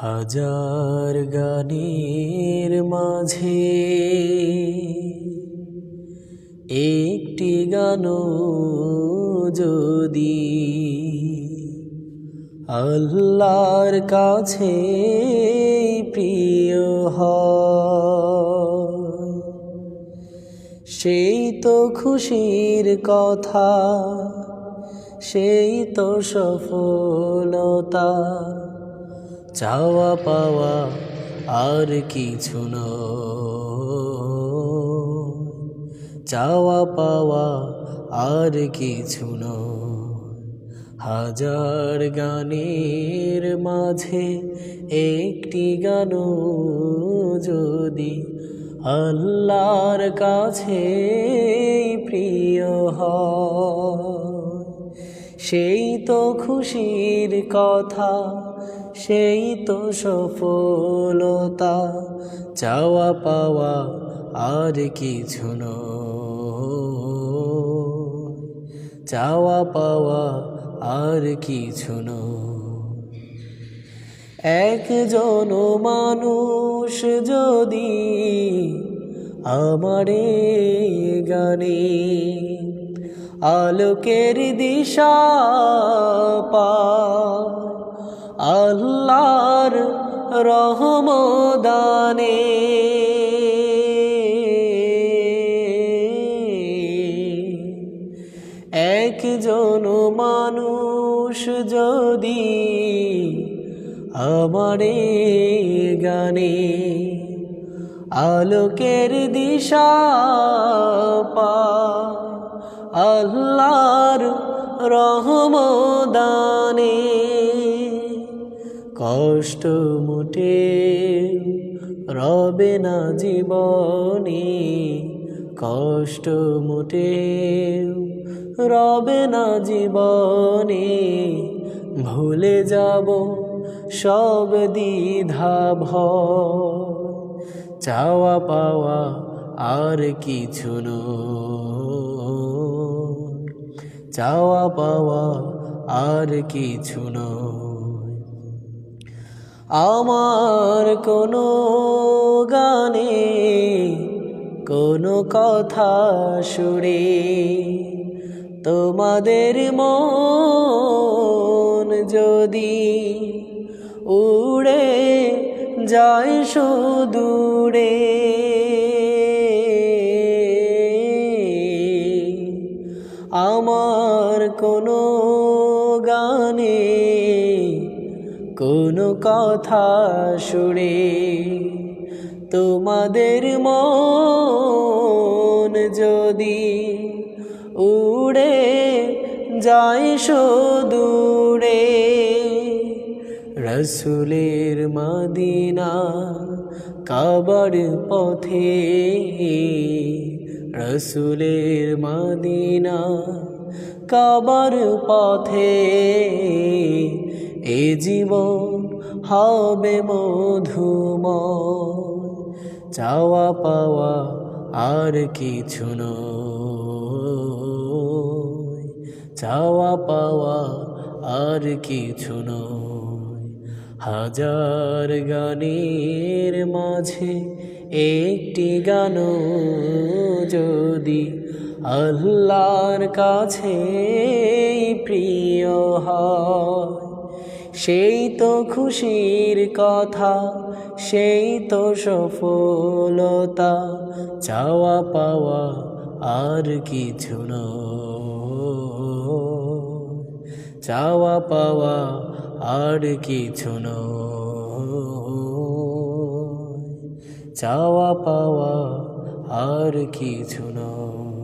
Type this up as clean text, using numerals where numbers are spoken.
হাজার গানের মাঝে একটি গানও যদি আল্লাহর কাছে প্রিয় হয়, সেই তো খুশির কথা, সেই তো সফলতা। চাওয়া পাওয়া আর কিছু নয়, চাওয়া পাওয়া আর কিছু নয়। হাজার গানের মাঝে একটি গানও যদি আল্লাহর কাছে প্রিয় হয়, সেই তো খুশির কথা, সেই তো সফলতা। চাওয়া পাওয়া আর কিছু নয়, চাওয়া পাওয়া আর কিছু নয়। একজন মানুষ যদি আমারে গানে আলোকের দিশা পায়, আল্লাহর রহমদানে একজন মানুষ যদি আমারে গানে আলোকের দিশা পায়, আল্লাহর রহমদানে কষ্ট মুটে রবে না জীবনে, কষ্ট মুটে রবে না জীবনে। ভুলে যাব সব দ্বিধা ভয়, চাওয়া পাওয়া আর কিছু নয়, চাওয়া পাওয়া আর কিছু নয়। আমার কোনো গানে কোনো কথা সুরে তোমাদের মন যদি উড়ে যায় সুদূরে, আমার কোনো গানে কোনো কথা সুরে তোমাদের মন যদি উড়ে যায় সুদূরে। রসুলের মদিনা কাবার পথে, রসুলের মদিনা কাবার পথে, এ জীবন হবে মধুময়। চাওয়া পাওয়া আর কিছু নয়, চাওয়া পাওয়া আর কিছু নয়। হাজার গানের মাঝে একটি গানও যদি আল্লাহর কাছে প্রিয় হয়, সেই তো খুশির কথা, সেই তো সফলতা। চাওয়া পাওয়া আর কিছু নয়, চাওয়া পাওয়া আর কিছু নয়, চাওয়া পাওয়া আর কিছু নয়।